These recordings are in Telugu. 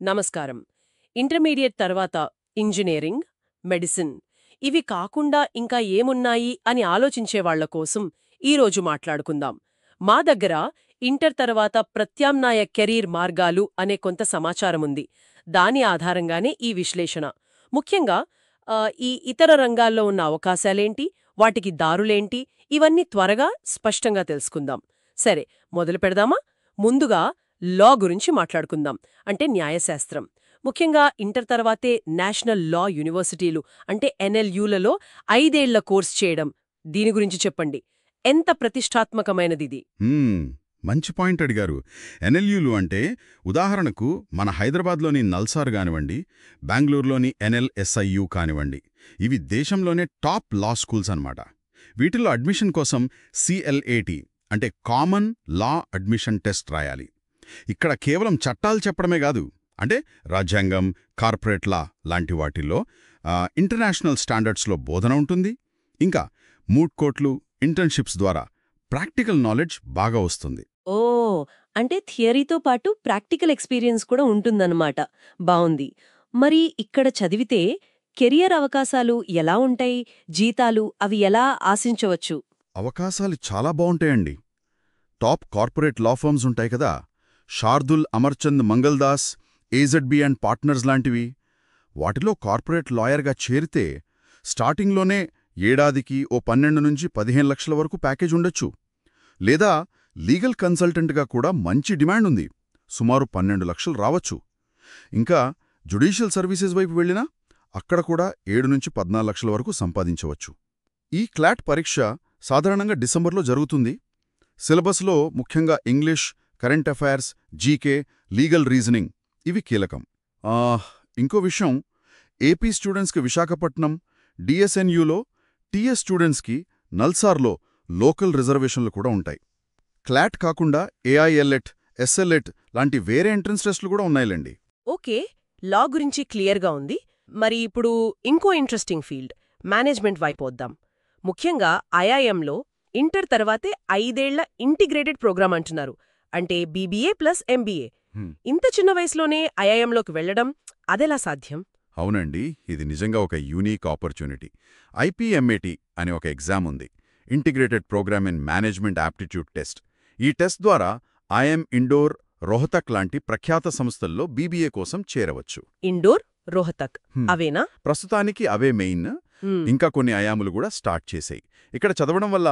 నమస్కారం. ఇంటర్మీడియట్ తర్వాత ఇంజనీరింగ్, మెడిసిన్ ఇవి కాకుండా ఇంకా ఏమున్నాయి అని ఆలోచించేవాళ్ల కోసం ఈరోజు మాట్లాడుకుందాం. మా దగ్గర ఇంటర్ తర్వాత ప్రత్యామ్నాయ కెరీర్ మార్గాలు అనే కొంత సమాచారముంది. దాని ఆధారంగానే ఈ విశ్లేషణ. ముఖ్యంగా ఈ ఇతర రంగాల్లో ఉన్న అవకాశాలేంటి, వాటికి దారులేంటి, ఇవన్నీ త్వరగా స్పష్టంగా తెలుసుకుందాం. సరే, మొదలు పెడదామా? ముందుగా లా గురించి మాట్లాడుకుందాం. అంటే న్యాయశాస్త్రం. ముఖ్యంగా ఇంటర్ తర్వాతే నేషనల్ లా యూనివర్సిటీలు అంటే ఎన్ఎల్యూలలో 5 ఏళ్ల కోర్స్ చేయడం. దీని గురించి చెప్పండి. ఎంత ప్రతిష్టాత్మకమైనదిది? మంచి పాయింట్ అడిగారు. ఎన్ఎల్యూలు అంటే ఉదాహరణకు మన హైదరాబాద్లోని నల్సార్ కానివ్వండి, బెంగళూరులోని ఎన్ఎల్ఎస్ఐయు కానివ్వండి, ఇవి దేశంలోనే టాప్ లా స్కూల్స్ అన్నమాట. వీటిల్లో అడ్మిషన్ కోసం సిఎల్ఏటి అంటే కామన్ లా అడ్మిషన్ టెస్ట్ రాయాలి. ఇక్కడ కేవలం చట్టాలు చెప్పడమే కాదు, అంటే రాజ్యాంగం, కార్పొరేట్ లా లాంటి వాటిల్లో ఇంటర్నేషనల్ స్టాండర్డ్స్లో బోధన ఉంటుంది. ఇంకా మూట్ కోర్టులు, ఇంటర్న్షిప్స్ ద్వారా ప్రాక్టికల్ నాలెడ్జ్ బాగా వస్తుంది. ఓ, అంటే థియరీతో పాటు ప్రాక్టికల్ ఎక్స్పీరియన్స్ కూడా ఉంటుందన్నమాట. బావుంది. మరి ఇక్కడ చదివితే కెరియర్ అవకాశాలు ఎలా ఉంటాయి? జీతాలు అవి ఎలా ఆశించవచ్చు? అవకాశాలు చాలా బావుంటాయండి. టాప్ కార్పొరేట్ లా ఫర్మ్స్ ఉంటాయి కదా, షార్దుల్ అమర్చంద్ మంగల్దాస్, ఏజెడ్బి అండ్ పార్ట్నర్స్ లాంటివి. వాటిలో కార్పొరేట్ లాయర్గా చేరితే స్టార్టింగ్లోనే ఏడాదికి ఓ 12 నుంచి 15 లక్షల వరకు ప్యాకేజ్ ఉండొచ్చు. లేదా లీగల్ కన్సల్టెంట్గా కూడా మంచి డిమాండ్ ఉంది, సుమారు 12 లక్షలు రావచ్చు. ఇంకా జ్యుడిషియల్ సర్వీసెస్ వైపు వెళ్ళినా అక్కడ కూడా 7 నుంచి 14 లక్షల వరకు సంపాదించవచ్చు. ఈ క్లాట్ పరీక్ష సాధారణంగా డిసెంబర్లో జరుగుతుంది. సిలబస్లో ముఖ్యంగా English, current affairs, GK, legal reasoning ఇవి కీలకం. ఇంకో విషయం, ఏపీ స్టూడెంట్స్కి విశాఖపట్నం, డిఎస్ఎన్యూలో, టీఎస్ స్టూడెంట్స్కి నల్సార్లో లోకల్ రిజర్వేషన్లు కూడా ఉంటాయి. క్లాట్ కాకుండా ఏఐఎల్ఎట్, ఎస్ఎల్ఎట్ లాంటి వేరే ఎంట్రన్స్ టెస్టులు కూడా ఉన్నాయిలేండి. ఓకే, లా గురించి క్లియర్గా ఉంది. మరి ఇప్పుడు ఇంకో ఇంట్రెస్టింగ్ ఫీల్డ్ మేనేజ్మెంట్ వైపు వద్దాం. ముఖ్యంగా ఐఐఎంలో ఇంటర్ తర్వాతే 5 ఏళ్ల ఇంటిగ్రేటెడ్ ప్రోగ్రామ్ అంటున్నారు. అంటే బీబీఏ ప్లస్ ఎంబీఏ. ఇంత చిన్న వయసులోనే ఐఐఎంలోకి వెళ్లడం అదెలా సాధ్యం? అవునండి, ఇది నిజంగా ఒక యూనిక్ ఆపర్చునిటీ. ఐపీఎంఏటి అనే ఒక ఎగ్జామ్ ఉంది, integrated programme in management aptitude test. ఈ టెస్ట్ ద్వారా ఐఎం ఇండోర్, రోహతక్ లాంటి ప్రఖ్యాత సంస్థల్లో బీబీఏ కోసం చేరవచ్చు. ఇండోర్, రోహతక్ అవేనా? ప్రస్తుతానికి అవే మెయిన్. ఇంకా కొన్ని ఐయాములు కూడా స్టార్ట్ చేశాయి. ఇక్కడ చదవడం వల్ల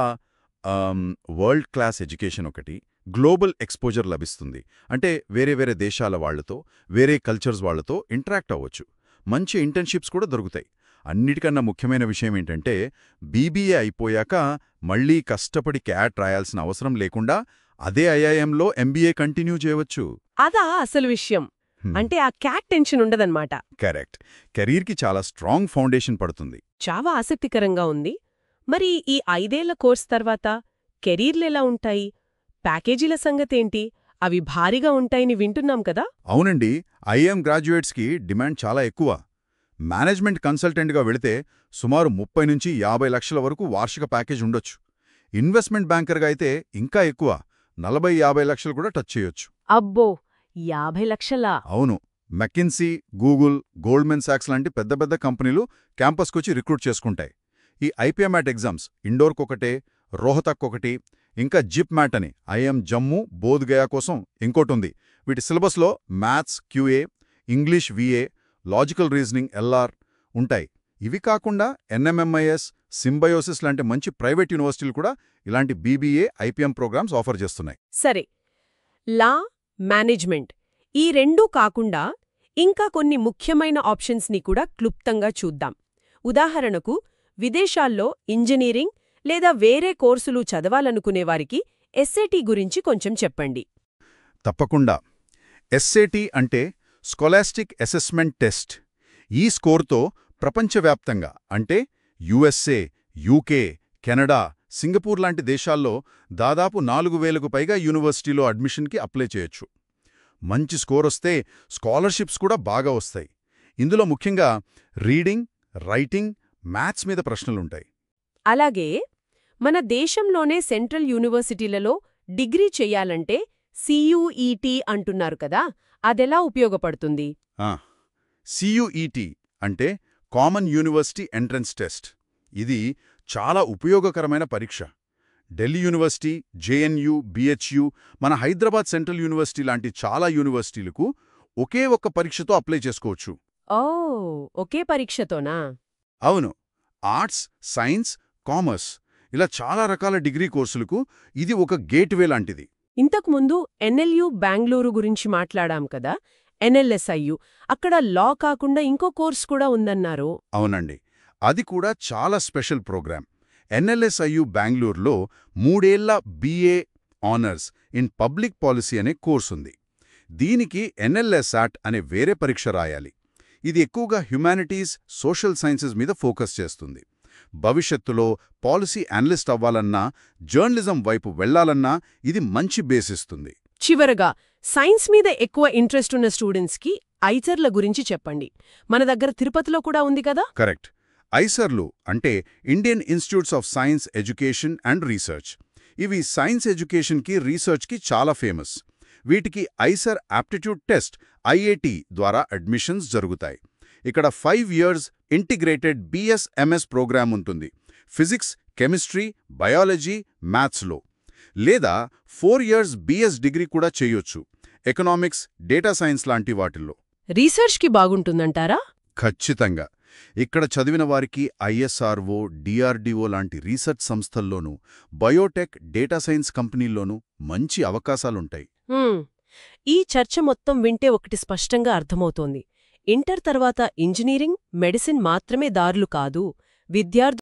వరల్డ్ క్లాస్ ఎడ్యుకేషన్ ఒకటి, గ్లోబల్ ఎక్స్పోజర్ లభిస్తుంది. అంటే వేరే వేరే దేశాల వాళ్లతో, వేరే కల్చర్స్ వాళ్లతో ఇంటరాక్ట్ అవ్వచ్చు. మంచి ఇంటర్న్షిప్స్ కూడా దొరుకుతాయి. అన్నిటికన్నా ముఖ్యమైన విషయం ఏంటంటే బీబీఏ అయిపోయాక మళ్లీ కష్టపడి క్యాట్ రాయాల్సిన అవసరం లేకుండా అదే ఐఐఎంలో ఎంబీఏ కంటిన్యూ చేయవచ్చు. అదా అసలు విషయం. అంటే ఆ క్యాట్ టెన్షన్ ఉండదన్నమాట. కరెక్ట్. కెరీర్కి చాలా స్ట్రాంగ్ ఫౌండేషన్ పడుతుంది. చాలా ఆసక్తికరంగా ఉంది. మరి ఈ 5 ఏళ్ల కోర్స్ తర్వాత కెరీర్లెలా ఉంటాయి? ప్యాకేజీల సంగతేంటి? అవి భారీగా ఉంటాయని వింటున్నాం కదా. అవునండి, ఐఎం గ్రాడ్యుయేట్స్కి డిమాండ్ చాలా ఎక్కువ. మేనేజ్మెంట్ కన్సల్టెంట్గా వెళితే సుమారు 30 నుంచి 50 లక్షల వరకు వార్షిక ప్యాకేజ్ ఉండొచ్చు. ఇన్వెస్ట్మెంట్ బ్యాంకర్గా అయితే ఇంకా ఎక్కువ, 40-50 లక్షలు కూడా టచ్ చేయొచ్చు. అబ్బో, 50 లక్షలా? అవును. మెకిన్సీ, గూగుల్, గోల్డ్మెన్ సాక్స్ లాంటి పెద్ద పెద్ద కంపెనీలు క్యాంపస్కొచ్చి రిక్రూట్ చేసుకుంటాయి. ఈ ఐపీఎంఆట్ ఎగ్జామ్స్ ఇండోర్కొకటే, రోహతక్కొకటి, ఇంకా జిప్ మ్యాట్ అని ఐఎం జమ్మూ, బోధ్ గయా కోసం ఇంకోటుంది. వీటి సిలబస్లో maths QA, English VA, logical reasoning LR ఉంటాయి. ఇవి కాకుండా ఎన్ఎంఎంఐఎస్, సింబయోసిస్ లాంటి మంచి ప్రైవేట్ యూనివర్సిటీలు కూడా ఇలాంటి బీబీఏ, ఐపీఎం ప్రోగ్రామ్స్ ఆఫర్ చేస్తున్నాయి. సరే, లా, మేనేజ్మెంట్ ఈ రెండూ కాకుండా ఇంకా కొన్ని ముఖ్యమైన ఆప్షన్స్ని కూడా క్లుప్తంగా చూద్దాం. ఉదాహరణకు, విదేశాల్లో ఇంజనీరింగ్ లేదా వేరే కోర్సులు చదవాలనుకునేవారికి ఎస్ఏటీ గురించి కొంచెం చెప్పండి. తప్పకుండా. ఎస్ఏటీ అంటే స్కాలాస్టిక్ అసెస్మెంట్ టెస్ట్. ఈ స్కోర్తో ప్రపంచవ్యాప్తంగా అంటే యుఎస్ఏ, యూకే, కెనడా, సింగపూర్ లాంటి దేశాల్లో దాదాపు 4,000కు పైగా యూనివర్సిటీలో అడ్మిషన్కి అప్లై చేయొచ్చు. మంచి స్కోర్ వస్తే స్కాలర్షిప్స్ కూడా బాగా వస్తాయి. ఇందులో ముఖ్యంగా రీడింగ్, రైటింగ్, మ్యాథ్స్ మీద ప్రశ్నలుంటాయి. అలాగే మన దేశంలోనే సెంట్రల్ యూనివర్సిటీలలో డిగ్రీ చెయ్యాలంటే సియూఈటీ అంటున్నారు కదా, అదెలా ఉపయోగపడుతుంది? CUET అంటే కామన్ యూనివర్సిటీ ఎంట్రన్స్ టెస్ట్. ఇది చాలా ఉపయోగకరమైన పరీక్ష. ఢిల్లీ యూనివర్సిటీ, JNU, BHU, మన హైదరాబాద్ సెంట్రల్ యూనివర్సిటీ లాంటి చాలా యూనివర్సిటీలకు ఒకే ఒక్క పరీక్షతో అప్లై చేసుకోవచ్చు. ఓ, ఒకే పరీక్షతోనా? అవును. ఆర్ట్స్, సైన్స్, కామర్స్ ఇలా చాలా రకాల డిగ్రీ కోర్సులకు ఇది ఒక గేట్వే లాంటిది. ఇంతకుముందు NLU బెంగళూరు గురించి మాట్లాడాం కదా, NLSIU. అక్కడ లా కాకుండా ఇంకో కోర్స్ కూడా ఉందన్నారు. అవునండి. అది కూడా చాలా స్పెషల్ ప్రోగ్రాం. NLSIU బెంగళూరులో 3 ఏళ్ల BA honours in public policy అనే కోర్సుంది. దీనికి NLSAT అనే వేరే పరీక్ష రాయాలి. ఇది ఎక్కువగా హ్యుమానిటీస్, సోషల్ సైన్సెస్ మీద ఫోకస్ చేస్తుంది. భవిష్యత్తులో పాలసీ అనలిస్ట్ అవ్వాలన్నా, జర్నలిజం వైపు వెళ్లాలన్నా ఇది మంచి బేసిస్తుంది. చివరగా, సైన్స్ మీద ఎక్కువ ఇంట్రెస్ట్ ఉన్న స్టూడెంట్స్కి ఐచర్ల గురించి చెప్పండి. మన దగ్గర తిరుపతిలో కూడా ఉంది కదా? కరెక్ట్. ఐసర్లు అంటే Indian institutes of science education and research. ఇవి సైన్స్ ఎడ్యుకేషన్కి, రీసెర్చ్కి చాలా ఫేమస్. వీటికి ఐసర్ ఆప్టిట్యూడ్ టెస్ట్ IAT ద్వారా అడ్మిషన్స్ జరుగుతాయి. ఇక్కడ 5 ఇయర్స్ ఇంటిగ్రేటెడ్ BS-MS ప్రోగ్రామ్ ఉంటుంది. ఫిజిక్స్, కెమిస్ట్రీ, బయాలజీ, మ్యాథ్స్లో. లేదా 4 ఇయర్స్ BS డిగ్రీ కూడా చేయొచ్చు, ఎకనామిక్స్, డేటా సైన్స్ లాంటి వాటిల్లో. రీసెర్చ్కి బాగుంటుందంటారా? ఖచ్చితంగా. ఇక్కడ చదివిన వారికి ISRO, DRDO లాంటి రీసెర్చ్ సంస్థల్లోనూ, బయోటెక్, డేటా సైన్స్ కంపెనీల్లోనూ మంచి అవకాశాలుంటాయి. ఈ చర్చ మొత్తం వింటే ఒకటి స్పష్టంగా అర్థమవుతోంది. ఇంటర్ తర్వాత ఇంజనీరింగ్, మెడిసిన్ మాత్రమే దారులు కాదు. విద్యార్థులు